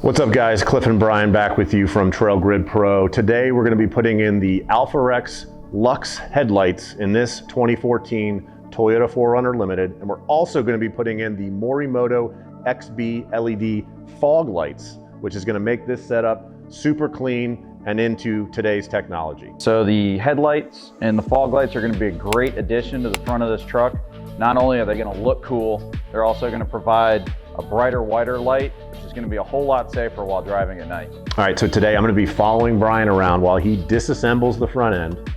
What's up guys, Cliff and Brian back with you from Trail Grid Pro. Today we're going to be putting in the AlphaRex Luxx headlights in this 2014 Toyota 4Runner Limited, and we're also going to be putting in the Morimoto XB LED fog lights, which is going to make this setup super clean and into today's technology. So the headlights and the fog lights are going to be a great addition to the front of this truck. Not only are they going to look cool, they're also going to provide a brighter, wider light, which is going to be a whole lot safer while driving at night. All right, so today I'm going to be following Brian around while he disassembles the front end,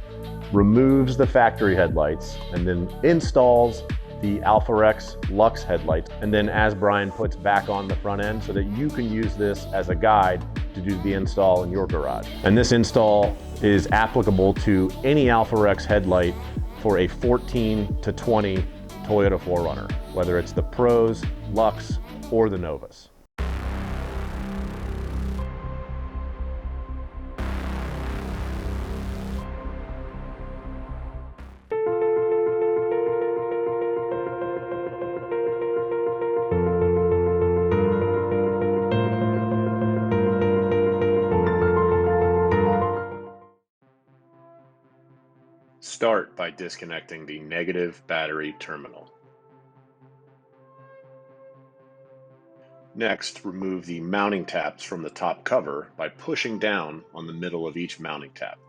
removes the factory headlights, and then installs the AlphaRex Luxx headlights. And then as Brian puts back on the front end so that you can use this as a guide to do the install in your garage. And this install is applicable to any AlphaRex headlight for a 14 to 20 Toyota 4Runner, whether it's the Pros, Luxx, or the Novas. Start by disconnecting the negative battery terminal. Next, remove the mounting taps from the top cover by pushing down on the middle of each mounting tap.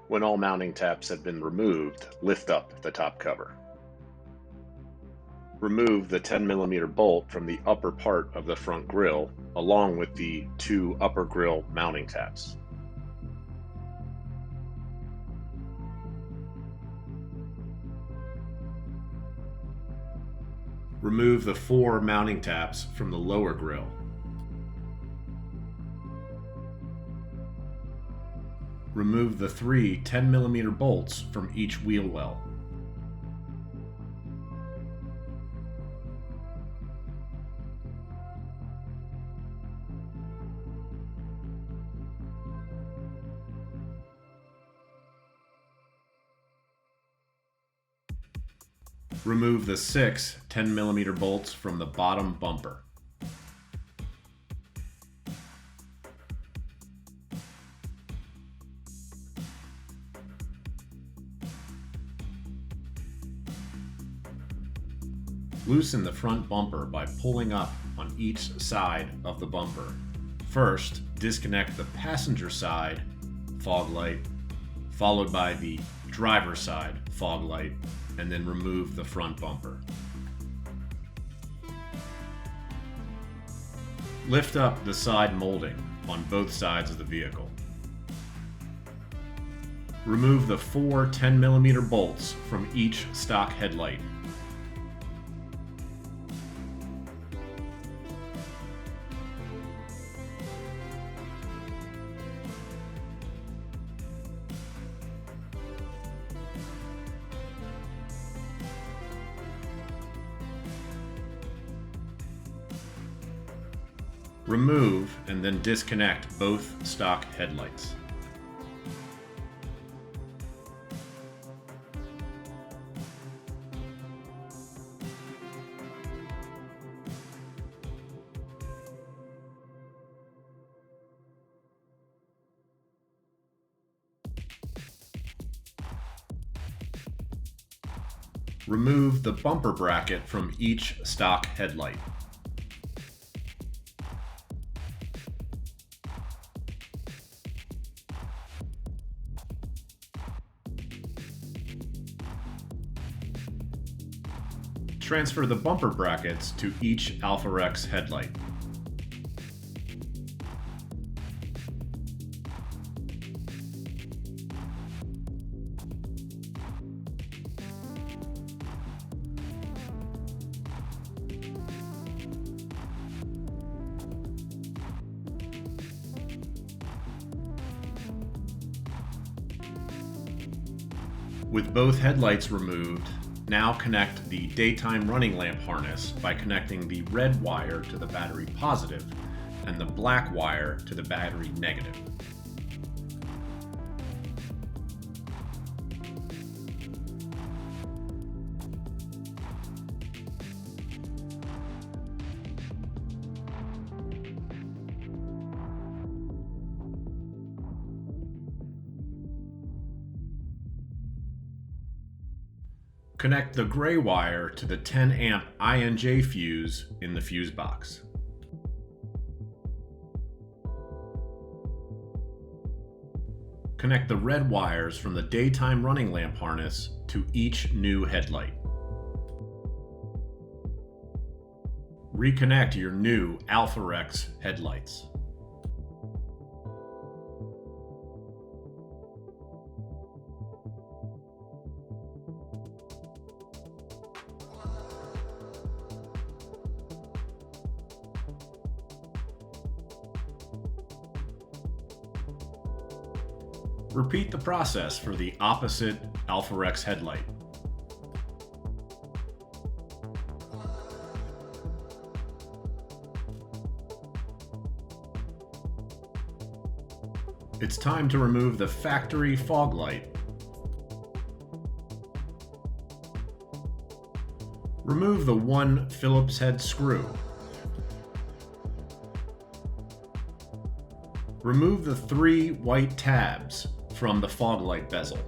When all mounting taps have been removed, lift up the top cover. Remove the 10mm bolt from the upper part of the front grille, along with the two upper grille mounting taps. Remove the 4 mounting taps from the lower grille. Remove the 3 10mm bolts from each wheel well. Remove the 6 10mm bolts from the bottom bumper. Loosen the front bumper by pulling up on each side of the bumper. First, disconnect the passenger side fog light, followed by the driver's side fog light, and then remove the front bumper. Lift up the side molding on both sides of the vehicle. Remove the 4 10mm bolts from each stock headlight. Remove and then disconnect both stock headlights. Remove the bumper bracket from each stock headlight. Transfer the bumper brackets to each AlphaRex headlight. With both headlights removed, now connect the daytime running lamp harness by connecting the red wire to the battery positive and the black wire to the battery negative. Connect the gray wire to the 10 amp INJ fuse in the fuse box. Connect the red wires from the daytime running lamp harness to each new headlight. Reconnect your new AlphaRex headlights. Repeat the process for the opposite AlphaRex headlight. It's time to remove the factory fog light. Remove the one Phillips head screw. Remove the 3 white tabs from the fog light bezel.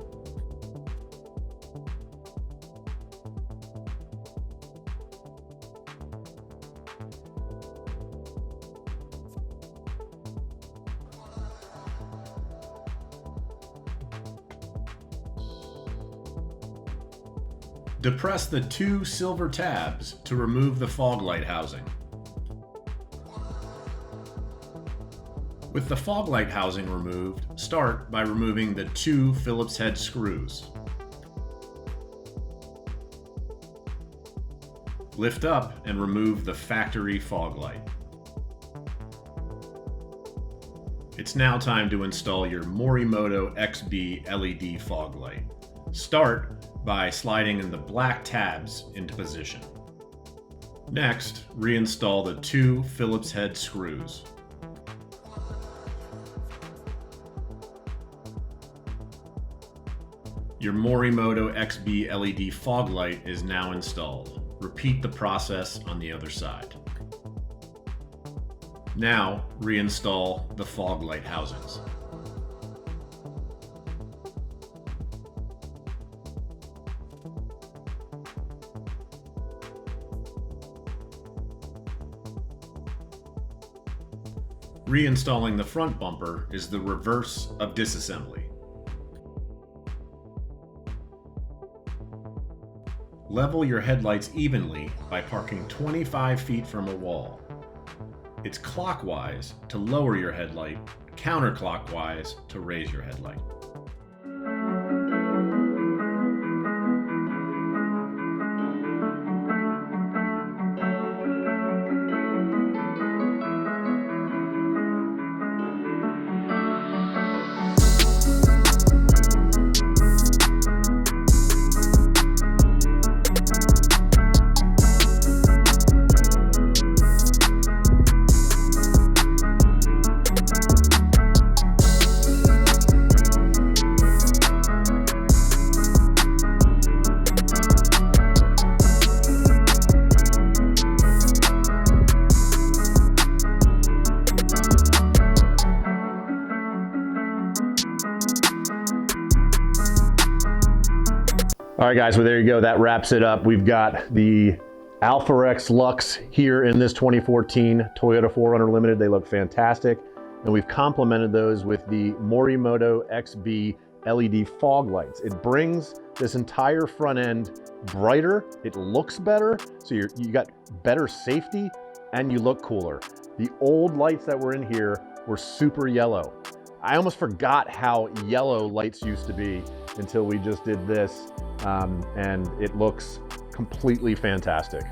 Depress the 2 silver tabs to remove the fog light housing. With the fog light housing removed, start by removing the 2 Phillips head screws. Lift up and remove the factory fog light. It's now time to install your Morimoto XB LED fog light. Start by sliding in the black tabs into position. Next, reinstall the 2 Phillips head screws. Your Morimoto XB LED fog light is now installed. Repeat the process on the other side. Now, reinstall the fog light housings. Reinstalling the front bumper is the reverse of disassembly. Level your headlights evenly by parking 25 feet from a wall. It's clockwise to lower your headlight, counterclockwise to raise your headlight. All right, guys, well, there you go. That wraps it up. We've got the AlphaRex Luxx here in this 2014 Toyota 4Runner Limited. They look fantastic. And we've complemented those with the Morimoto XB LED fog lights. It brings this entire front end brighter. It looks better. So you got better safety and you look cooler. The old lights that were in here were super yellow. I almost forgot how yellow lights used to be until we just did this. And it looks completely fantastic.